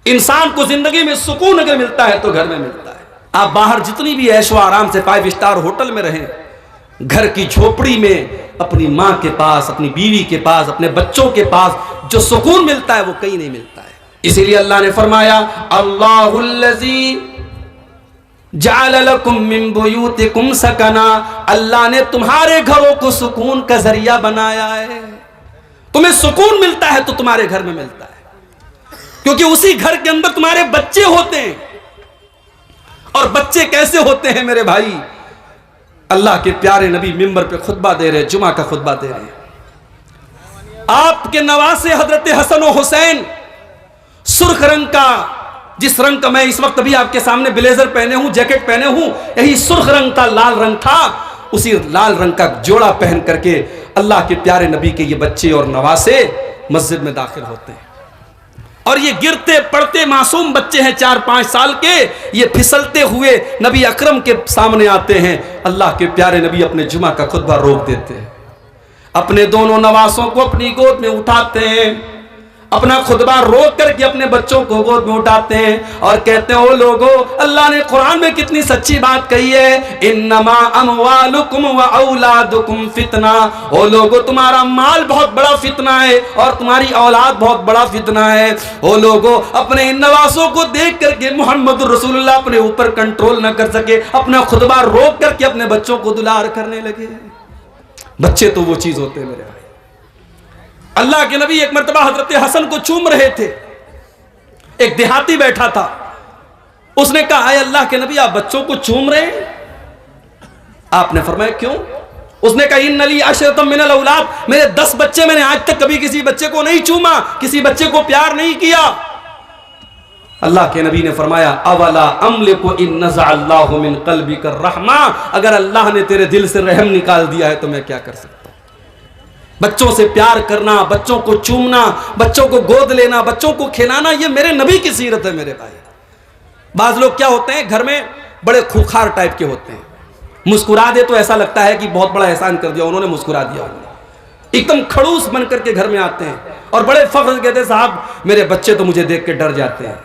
इंसान को जिंदगी में सुकून अगर मिलता है तो घर में मिलता है। आप बाहर जितनी भी ऐशो आराम से 5 स्टार होटल में रहें, घर की झोपड़ी में अपनी माँ के पास, अपनी बीवी के पास, अपने बच्चों के पास जो सुकून मिलता है वो कहीं नहीं मिलता है। इसीलिए अल्लाह ने फरमाया अल्लाहुल्लज़ी जअल लकुम मिन बुयूतिकुम सकना, अल्लाह ने तुम्हारे घरों को सुकून का जरिया बनाया है। तुम्हें सुकून मिलता है तो तुम्हारे घर में मिलता है, क्योंकि उसी घर के अंदर तुम्हारे बच्चे होते हैं। और बच्चे कैसे होते हैं मेरे भाई? अल्लाह के प्यारे नबी मिंबर पे खुतबा दे रहे, जुमा का खुतबा दे रहे हैं। आपके नवासे हजरत हसन और हुसैन सुर्ख रंग का, जिस रंग का मैं इस वक्त भी आपके सामने ब्लेजर पहने हूं, जैकेट पहने हूं, यही सुर्ख रंग था, लाल रंग था। उसी लाल रंग का जोड़ा पहन करके अल्लाह के प्यारे नबी के ये बच्चे और नवासे मस्जिद में दाखिल होते हैं। और ये गिरते पड़ते मासूम बच्चे हैं 4-5 साल के, ये फिसलते हुए नबी अकरम के सामने आते हैं। अल्लाह के प्यारे नबी अपने जुमा का खुतबा रोक देते हैं, अपने दोनों नवासों को अपनी गोद में उठाते हैं, अपना खुतबा रोक करके अपने बच्चों को गोद में उठाते हैं और कहते हैं, ओ लोगो, अल्लाह ने कुरान में कितनी सच्ची बात कही है, इन्नमा अमवालुकुम व औलादुकुम फितना। ओ लोगो, तुम्हारा माल बहुत बड़ा फितना है और तुम्हारी औलाद बहुत बड़ा फितना है। ओ लोगो, अपने इन नवासों को देख करके मोहम्मद रसूलुल्लाह अपने ऊपर कंट्रोल न कर सके, अपना खुतबा रोक करके अपने बच्चों को दुलार करने लगे। बच्चे तो वो चीज होते हैं मेरे भाई। अल्लाह के नबी एक मर्तबा हजरत हसन को चूम रहे थे, एक देहाती बैठा था, उसने कहा, अल्लाह के नबी आप बच्चों को चूम रहे हैं? आपने फरमाया क्यों? उसने कहा, इन्नली अशरतम मिनल औलाद, मेरे 10 बच्चे, मैंने आज तक कभी किसी बच्चे को नहीं चूमा, किसी बच्चे को प्यार नहीं किया। अल्लाह के नबी ने फरमाया, अवला अमलिकु इन नज़अल्लाहु मिन क़ल्बिका रहमा, अगर अल्लाह ने तेरे दिल से रहम निकाल दिया है तो मैं क्या कर सकता हूं? बच्चों से प्यार करना, बच्चों को चूमना, बच्चों को गोद लेना, बच्चों को खिलाना, ये मेरे नबी की सीरत है मेरे भाई। बाज लोग क्या होते हैं, घर में बड़े खूंखार टाइप के होते हैं, मुस्कुरा दे तो ऐसा लगता है कि बहुत बड़ा एहसान कर दिया उन्होंने, मुस्कुरा दिया। एकदम खड़ूस बन करके घर में आते हैं और बड़े फख्र से कहते हैं, साहब मेरे बच्चे तो मुझे देख के डर जाते हैं,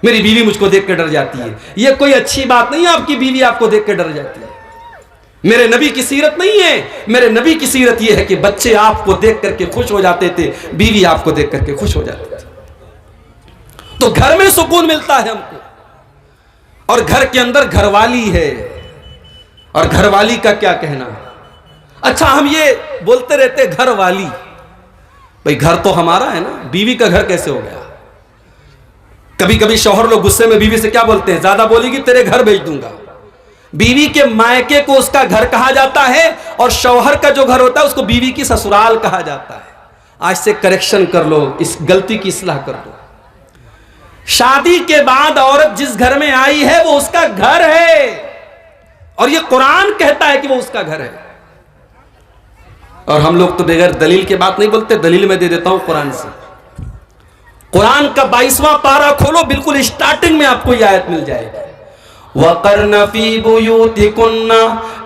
मेरी बीवी मुझको देख के डर जाती है। ये कोई अच्छी बात नहीं है, आपकी बीवी आपको देख के डर जाती है। मेरे नबी की सीरत नहीं है। मेरे नबी की सीरत यह है कि बच्चे आपको देख करके खुश हो जाते थे, बीवी आपको देख करके खुश हो जाती थी। तो घर में सुकून मिलता है हमको। और घर के अंदर घरवाली है, और घरवाली का क्या कहना। अच्छा, हम ये बोलते रहते घरवाली, भाई घर तो हमारा है ना, बीवी का घर कैसे हो गया? कभी कभी शौहर लोग गुस्से में बीवी से क्या बोलते हैं, ज्यादा बोलेगी तेरे घर भेज दूंगा। बीवी के मायके को उसका घर कहा जाता है, और शौहर का जो घर होता है उसको बीवी की ससुराल कहा जाता है। आज से करेक्शन कर लो, इस गलती की इस्लाह कर दो। शादी के बाद औरत जिस घर में आई है वो उसका घर है, और ये कुरान कहता है कि वो उसका घर है। और हम लोग तो बगैर दलील के बात नहीं बोलते। दलील में दे देता हूं कुरान से। कुरान का 22वां पारा खोलो, बिल्कुल स्टार्टिंग में आपको यह आयत मिल जाएगी, वक़र्न फ़ी बुयूतिकुन्ना,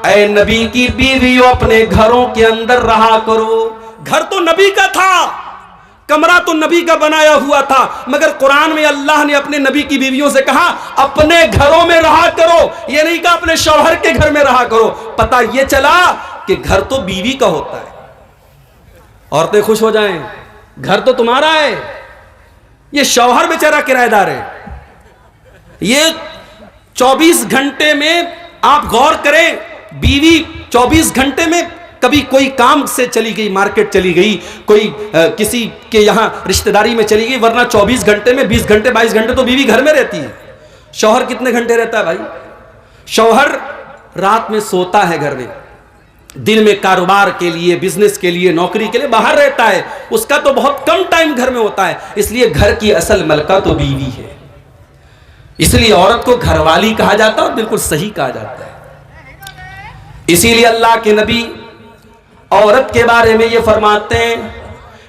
ऐ नबी की बीवियों अपने घरों के अंदर रहा करो। घर तो नबी का था, कमरा तो नबी का बनाया हुआ था, मगर कुरान में अल्लाह ने अपने नबी की बीवियों से कहा अपने घरों में रहा करो। ये नहीं कहा अपने शौहर के घर में रहा करो। पता ये चला कि घर तो बीवी का होता है। औरतें खुश हो जाएं, घर तो तुम्हारा है, ये शौहर बेचारा किराएदार है। ये 24 घंटे में आप गौर करें, बीवी 24 घंटे में कभी कोई काम से चली गई, मार्केट चली गई, कोई किसी के यहाँ रिश्तेदारी में चली गई, वरना 24 घंटे में 20 घंटे 22 घंटे तो बीवी घर में रहती है। शौहर कितने घंटे रहता है भाई? शौहर रात में सोता है घर में, दिन में कारोबार के लिए, बिजनेस के लिए, नौकरी के लिए बाहर रहता है। उसका तो बहुत कम टाइम घर में होता है। इसलिए घर की असल मलका तो बीवी है। इसलिए औरत को घरवाली कहा जाता है, और बिल्कुल सही कहा जाता है। इसीलिए अल्लाह के नबी औरत के बारे में ये फरमाते हैं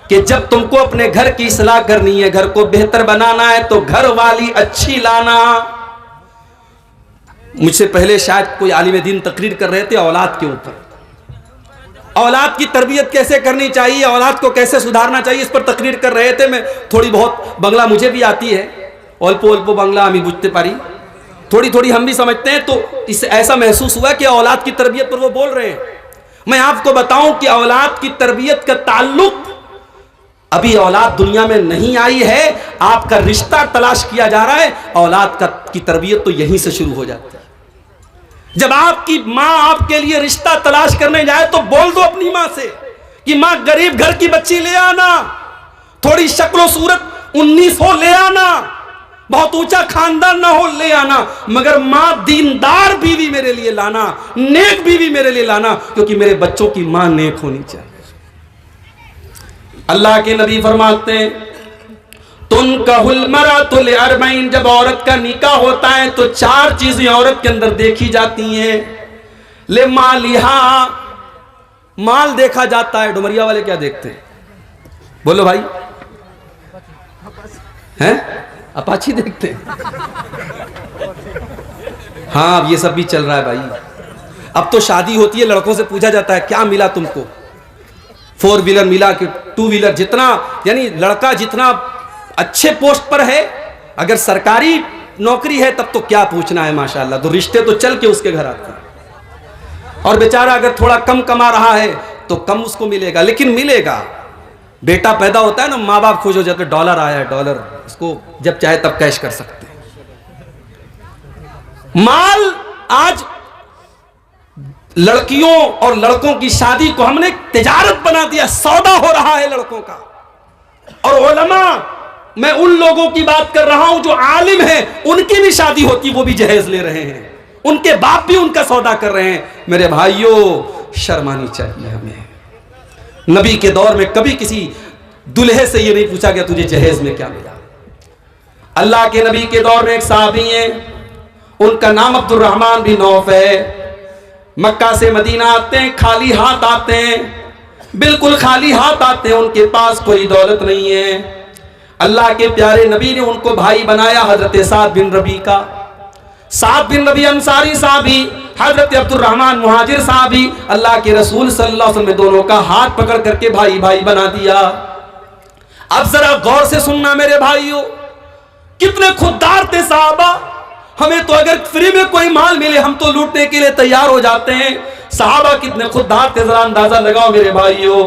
कि जब तुमको अपने घर की इस्लाह करनी है, घर को बेहतर बनाना है, तो घर वाली अच्छी लाना। मुझसे पहले शायद कोई आलिम दीन तकरीर कर रहे थे औलाद के ऊपर, औलाद की तरबियत कैसे करनी चाहिए, औलाद को कैसे सुधारना चाहिए, इस पर तकरीर कर रहे थे। मैं थोड़ी बहुत बंगला मुझे भी आती है, अल्पो अल्पो बांग्ला हमें बुझते पारी, थोड़ी थोड़ी हम भी समझते हैं, तो इससे ऐसा महसूस हुआ कि औलाद की तरबियत पर वो बोल रहे हैं। मैं आपको बताऊं कि औलाद की तरबियत का ताल्लुक, अभी औलाद दुनिया में नहीं आई है, आपका रिश्ता तलाश किया जा रहा है, औलाद की तरबियत तो यहीं से शुरू हो जाती है। जब आपकी मां आपके लिए रिश्ता तलाश करने जाए तो बोल दो अपनी मां से कि मां गरीब घर की बच्ची ले आना, थोड़ी शक्ल सूरत 19 हो ले आना, बहुत ऊंचा खानदान ना हो ले आना, मगर मां दीनदार बीवी मेरे लिए लाना, नेक बीवी मेरे लिए लाना, क्योंकि मेरे बच्चों की मां नेक होनी चाहिए। अल्लाह के नबी फरमाते हैं तुनकाहुल मरातुल अर्बईन, जब औरत का निकाह होता है तो 4 चीजें औरत के अंदर देखी जाती हैं। ले मालिहा, माल देखा जाता है। डुमरिया वाले क्या देखते हैं? बोलो भाई, हैं? अपाची देखते हैं? हाँ, अब ये सब भी चल रहा है भाई। अब तो शादी होती है, लड़कों से पूछा जाता है क्या मिला तुमको, 4 व्हीलर मिला कि 2 व्हीलर, जितना यानी लड़का जितना अच्छे पोस्ट पर है, अगर सरकारी नौकरी है तब तो क्या पूछना है माशाल्लाह, तो रिश्ते तो चल के उसके घर आते हैं। और बेचारा अगर थोड़ा कम कमा रहा है तो कम उसको मिलेगा, लेकिन मिलेगा। बेटा पैदा होता है ना, माँ बाप खुश हो जाते, डॉलर आया है, डॉलर, इसको जब चाहे तब कैश कर सकते हैं। माल, आज लड़कियों और लड़कों की शादी को हमने तिजारत बना दिया, सौदा हो रहा है लड़कों का। और उलमा, मैं उन लोगों की बात कर रहा हूं जो आलिम हैं, उनकी भी शादी होती, वो भी जहेज ले रहे हैं, उनके बाप भी उनका सौदा कर रहे हैं। मेरे भाइयों, शर्मानी चाहिए हमें। नबी के दौर में कभी किसी दुल्हे से यह नहीं पूछा गया तुझे जहेज में क्या मिला। अल्लाह के नबी के दौर में एक साहबी हैं, उनका नाम अब्दुर्रहमान बिन औफ है। मक्का से मदीना आते हैं, खाली हाथ आते हैं, बिल्कुल खाली हाथ आते हैं, उनके पास कोई दौलत नहीं है। अल्लाह के प्यारे नबी ने उनको भाई बनाया, हजरत साद बिन रबी का। साद बिन रबी अंसारी साहबी, हजरत अब्दुर्रहमान मुहाजिर साहबी, अल्लाह के रसूल सल्लल्लाहु अलैहि वसल्लम ने दोनों का हाथ पकड़ करके भाई भाई बना दिया। अब जरा गौर से सुनना मेरे भाइयों, कितने खुददार थे साहबा। हमें तो अगर फ्री में कोई माल मिले हम तो लूटने के लिए तैयार हो जाते हैं। साहबा कितने खुददार थे, जरा अंदाजा लगाओ मेरे भाइयों।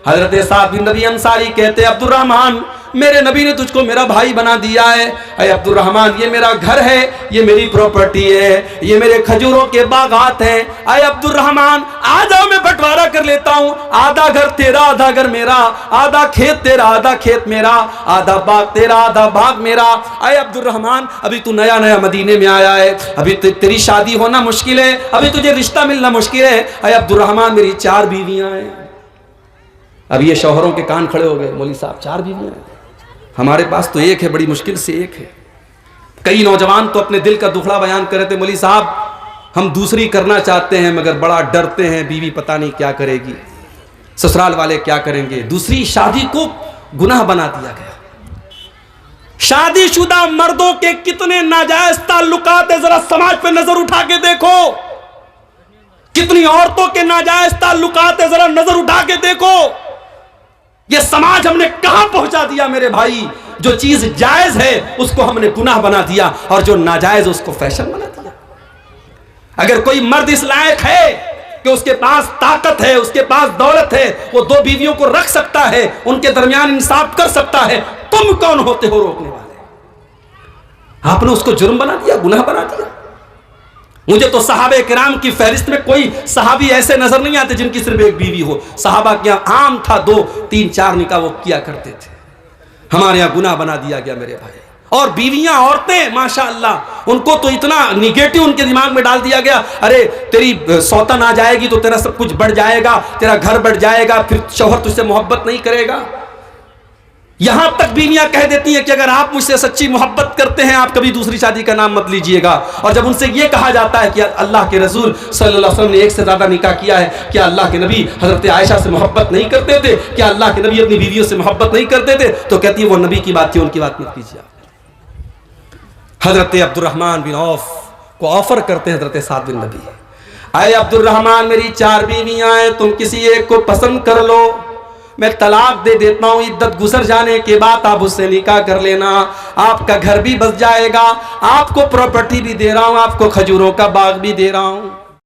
हजरत साद बिन रबी अंसारी कहते अब्दुर्रहमान, मेरे नबी ने तुझको मेरा भाई बना दिया है। अरे अब्दुर्रहमान, ये मेरा घर है, ये मेरी प्रॉपर्टी है, ये मेरे खजूरों के बागात हैं। अरे अब्दुर्रहमान, आ जाओ, मैं बंटवारा कर लेता हूँ, आधा घर तेरा, आधा घर मेरा, आधा खेत तेरा, आधा खेत मेरा, आधा बाग तेरा, आधा बाग मेरा। अरे अब्दुर्रहमान, अभी तू नया नया मदीने में आया है, अभी तेरी शादी होना मुश्किल है, अभी तुझे रिश्ता मिलना मुश्किल है। अरे अब्दुर्रहमान, मेरी 4 बीवियां हैं। अब ये शौहरों के कान खड़े हो गए, मौलवी साहब 4 बीवियां हैं, हमारे पास तो एक है, बड़ी मुश्किल से एक है। कई नौजवान तो अपने दिल का दुखड़ा बयान कर रहे थे, मौलवी साहब हम दूसरी करना चाहते हैं मगर बड़ा डरते हैं, बीवी पता नहीं क्या करेगी, ससुराल वाले क्या करेंगे। दूसरी शादी को गुनाह बना दिया गया। शादीशुदा मर्दों के कितने नाजायज ताल्लुकात है, जरा समाज पे नजर उठा के देखो। कितनी औरतों के नाजायज ताल्लुकात है, जरा नजर उठा के देखो। ये समाज हमने कहां पहुंचा दिया मेरे भाई। जो चीज जायज है उसको हमने गुनाह बना दिया और जो नाजायज उसको फैशन बना दिया। अगर कोई मर्द इस लायक है कि उसके पास ताकत है, उसके पास दौलत है, वो 2 बीवियों को रख सकता है, उनके दरमियान इंसाफ कर सकता है, तुम कौन होते हो रोकने वाले? आपने उसको जुर्म बना दिया, गुनाह बना दिया। मुझे तो सहाबे किराम की फहरिस्त में कोई सहाबी ऐसे नजर नहीं आते जिनकी सिर्फ एक बीवी हो। सहाबा के यहाँ आम था 2, 3, 4 निकाह वो किया करते थे। हमारे यहाँ गुनाह बना दिया गया मेरे भाई। और बीवियां, औरतें माशाअल्लाह, उनको तो इतना निगेटिव उनके दिमाग में डाल दिया गया, अरे तेरी सौतन आ जाएगी तो तेरा सब कुछ बढ़ जाएगा, तेरा घर बढ़ जाएगा, फिर शौहर तुझसे मोहब्बत नहीं करेगा। यहां तक बीवियां कह देती हैं कि अगर आप मुझसे सच्ची मोहब्बत करते हैं आप कभी दूसरी शादी का नाम मत लीजिएगा। और जब उनसे यह कहा जाता है कि अल्लाह के रसूल सल्लल्लाहु अलैहि वसल्लम ने 1 से ज्यादा निकाह किया है, क्या अल्लाह के नबी हजरत आयशा से मोहब्बत नहीं करते थे, क्या अल्लाह के नबी अपनी बीवियों से मोहब्बत नहीं करते थे, तो कहती है वो नबी की बात थी, उनकी बात मत कीजिए। हजरत अब्दुर्रहमान बिन औफ को ऑफर करते हैं हजरत साद बिन रबी, आए अब्दुर्रहमान, मेरी 4 बीवियां हैं, तुम किसी एक को पसंद कर लो, मैं तलाक दे देता हूँ, इद्दत गुजर जाने के बाद आप उससे निकाह कर लेना, आपका घर भी बस जाएगा, आपको प्रॉपर्टी भी दे रहा हूँ, आपको खजूरों का बाग भी दे रहा हूँ।